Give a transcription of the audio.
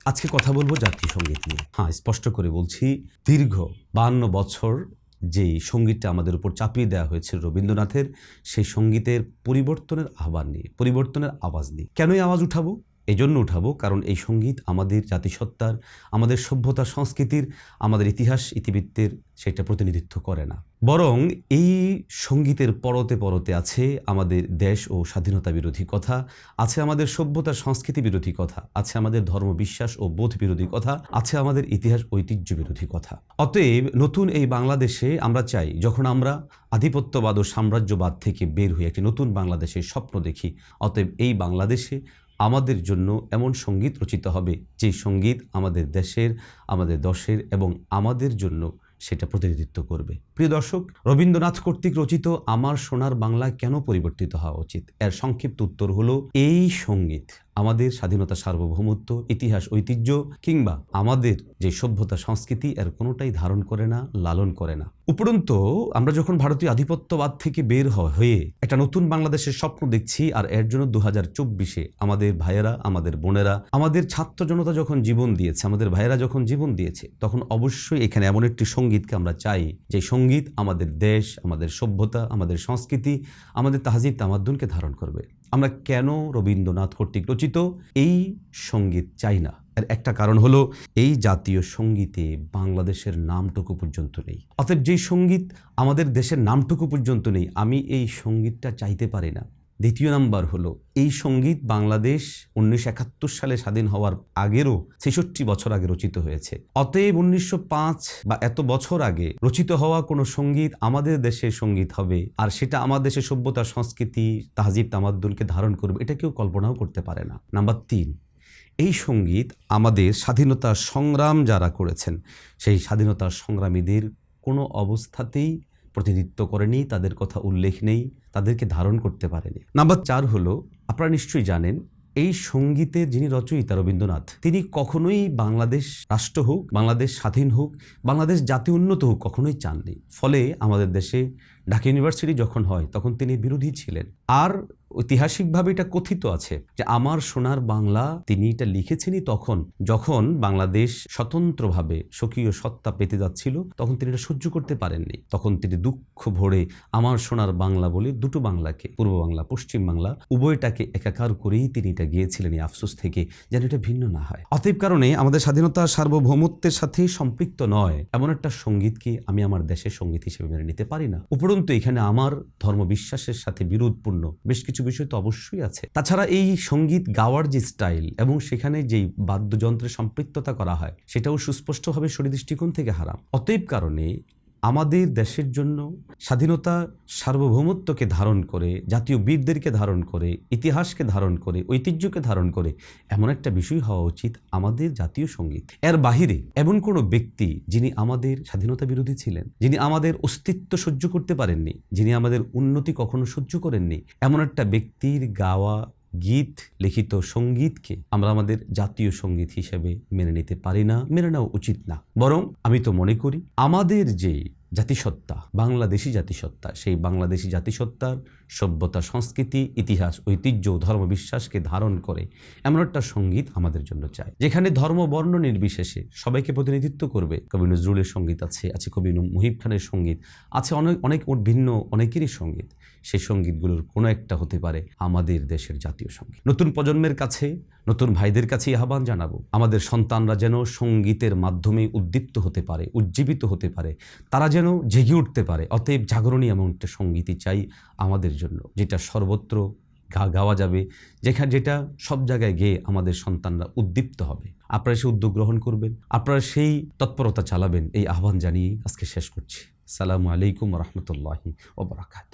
আজকে কথা বলবো জাতীয় সঙ্গীত নিয়ে। হ্যাঁ, স্পষ্ট করে বলছি, দীর্ঘ 52 বছর যেই সঙ্গীতটা আমাদের উপর চাপিয়ে দেওয়া হয়েছিল রবীন্দ্রনাথের, সেই সঙ্গীতের পরিবর্তনের আহ্বান নিয়ে, পরিবর্তনের আওয়াজ নিয়ে। কেনই আওয়াজ উঠাবো? এই জন্য উঠাবো কারণ এই সঙ্গীত আমাদের জাতিসত্তার, আমাদের সভ্যতা সংস্কৃতির, আমাদের ইতিহাস ইতিবৃত্তের সেটা প্রতিনিধিত্ব করে না। বরং এই সঙ্গীতের পরতে পরতে আছে আমাদের দেশ ও স্বাধীনতা বিরোধী কথা, আছে আমাদের সভ্যতা সংস্কৃতি বিরোধী কথা, আছে আমাদের ধর্ম বিশ্বাস ও বোধ বিরোধী কথা, আছে আমাদের ইতিহাস ঐতিহ্য বিরোধী কথা। অতএব নতুন এই বাংলাদেশে আমরা চাই, যখন আমরা আধিপত্যবাদ ও সাম্রাজ্যবাদ থেকে বের হয়ে একটি নতুন বাংলাদেশের স্বপ্ন দেখি, অতএব এই বাংলাদেশে আমাদের জন্য এমন সঙ্গীত রচিত হবে যে সঙ্গীত আমাদের দেশের, আমাদের দশের এবং আমাদের জন্য সেটা প্রতিনিধিত্ব করবে। প্রিয় দর্শক, রবীন্দ্রনাথ কর্তৃক রচিত আমার সোনার বাংলা কেন পরিবর্তিত হওয়া উচিত? এর সংক্ষিপ্ত উত্তর হলো, এই সঙ্গীত আমাদের স্বাধীনতা, সার্বভৌমত্ব, ইতিহাস ঐতিহ্য কিংবা আমাদের যে সভ্যতা সংস্কৃতি এর কোনোটাই ধারণ করে না, লালন করে না। উপরন্তু আমরা যখন ভারতীয় আধিপত্যবাদ থেকে বের হয়ে একটা নতুন বাংলাদেশের স্বপ্ন দেখছি, আর এর জন্য 2024-এ আমাদের ভাইয়েরা, আমাদের বোনেরা, আমাদের ছাত্র জনতা যখন জীবন দিয়েছে, আমাদের ভাইয়েরা যখন জীবন দিয়েছে, তখন অবশ্যই এখানে এমন একটি সঙ্গীতকে আমরা চাই যে সঙ্গীত আমাদের দেশ, আমাদের সভ্যতা, আমাদের সংস্কৃতি, আমাদের তাহজিব তামাদ্দুনকে ধারণ করবে। আমরা কেন রবীন্দ্রনাথ কর্তৃক রচিত এই সঙ্গীত চাই না? এর একটা কারণ হলো, এই জাতীয় সঙ্গীতে বাংলাদেশের নামটুকু পর্যন্ত নেই। অতএব যেই সঙ্গীত আমাদের দেশের নামটুকু পর্যন্ত নেই, আমি এই সঙ্গীতটা চাইতে পারি না। দ্বিতীয় নাম্বার হলো, এই সঙ্গীত বাংলাদেশ 1971 সালে স্বাধীন হওয়ার আগেরও 66 বছর আগে রচিত হয়েছে। অতএব 1905 বা এত বছর আগে রচিত হওয়া কোনো সঙ্গীত আমাদের দেশের সঙ্গীত হবে, আর সেটা আমার দেশের সভ্যতা, সংস্কৃতি, তাহজিব তামাদ্দুনকে ধারণ করবে, এটা কেউ কল্পনাও করতে পারে না। নাম্বার 3, এই সঙ্গীত আমাদের স্বাধীনতা সংগ্রাম যারা করেছেন, সেই স্বাধীনতা সংগ্রামীদের কোনো অবস্থাতেই প্রতিনিধিত্ব করেনি, তাদের কথা উল্লেখ নেই, তাদেরকে ধারণ করতে পারেনি। নাম্বার 4 হলো, আপনারা নিশ্চয়ই জানেন, এই সঙ্গীতের যিনি রচয়িতা রবীন্দ্রনাথ, তিনি কখনোই বাংলাদেশ রাষ্ট্র হোক, বাংলাদেশ স্বাধীন হোক, বাংলাদেশ জাতি উন্নত হোক কখনোই চাননি। ফলে আমাদের দেশে ঢাকা ইউনিভার্সিটি যখন হয় তখন তিনি বিরোধী ছিলেন। আর ঐতিহাসিকভাবে এটা কথিত আছে যে আমার সোনার বাংলা তিনি এটা লিখেছেনই তখন যখন বাংলাদেশ স্বতন্ত্রভাবে স্বকীয় সত্তা পেতে যাচ্ছিল, তখন তিনি এটা সহ্য করতে পারেননি। তখন তিনি দুঃখ ভরে আমার সোনার বাংলা বলে দুটো বাংলাকে, পূর্ব বাংলা, পশ্চিম বাংলা, উভয়টাকে একাকার করেই তিনি এটা গিয়েছিলেন এই আফসোস থেকে, যেন এটা ভিন্ন না হয়। অতএব কারণে আমাদের স্বাধীনতা, সার্বভৌমত্বের সাথে সম্পৃক্ত নয় এমন একটা সঙ্গীতকে আমি আমার দেশের সঙ্গীত হিসেবে মেনে নিতে পারি না। উপরন্তু এখানে আমার ধর্ম বিশ্বাসের সাথে বিরোধপূর্ণ বেশ কিছু বিষয় তো অবশ্যই আছে। তাছাড়া এই সঙ্গীত গাওয়ার যে স্টাইল এবং সেখানে যেই বাদ্যযন্ত্রের সম্পৃক্ততা করা হয়, সেটাও সুস্পষ্টভাবে শরীর দৃষ্টিকোণ থেকে হারাম। অতএব কারণে আমাদের দেশের জন্য স্বাধীনতা, সার্বভৌমত্বকে ধারণ করে, জাতীয় বীরদেরকে ধারণ করে, ইতিহাসকে ধারণ করে, ঐতিহ্যকে ধারণ করে এমন একটা বিষয় হওয়া উচিত আমাদের জাতীয় সঙ্গীত। এর বাহিরে এমন কোনো ব্যক্তি যিনি আমাদের স্বাধীনতা বিরোধী ছিলেন, যিনি আমাদের অস্তিত্ব সহ্য করতে পারেননি, যিনি আমাদের উন্নতি কখনো সহ্য করেননি, এমন একটা ব্যক্তির গাওয়া গীত, লিখিত সঙ্গীতকে আমরা আমাদের জাতীয় সঙ্গীত হিসেবে মেনে নিতে পারি না, মেনে নেওয়া উচিত না। বরং আমি তো মনে করি আমাদের যে জাতিসত্তা, বাংলাদেশি জাতিসত্তা, সেই বাংলাদেশি জাতিসত্তার সভ্যতা, সংস্কৃতি, ইতিহাস, ঐতিহ্য, ধর্ম বিশ্বাসকে ধারণ করে এমন একটা সঙ্গীত আমাদের জন্য চাই, যেখানে ধর্ম বর্ণ নির্বিশেষে সবাইকে প্রতিনিধিত্ব করবে। কবি নজরুলের সঙ্গীত আছে কবি মুহিব খানের সঙ্গীত আছে, অনেক ভিন্ন অনেকেরই সঙ্গীত। সেই সঙ্গীতগুলোর কোনো একটা হতে পারে আমাদের দেশের জাতীয় সঙ্গীত। নতুন প্রজন্মের কাছে, নতুন ভাইদের কাছে আহ্বান জানাবো, আমাদের সন্তানরা যেন সঙ্গীতের মাধ্যমে উদ্দীপ্ত হতে পারে, উজ্জীবিত হতে পারে, তারা যেন জেগে উঠতে পারে। অতএব জাগরণী এমন একটা সঙ্গীতই চাই আমাদের জন্য, যেটা সর্বত্র গাওয়া যাবে, যেটা সব জায়গায় গেয়ে আমাদের সন্তানরা উদ্দীপ্ত হবে। আপনারা সেই উদ্যোগ গ্রহণ করবেন, আপনারা সেই তৎপরতা চালাবেন, এই আহ্বান জানিয়ে আজকে শেষ করছি। আসসালামু আলাইকুম ওয়া রাহমাতুল্লাহি ওয়া বারাকাতুহু।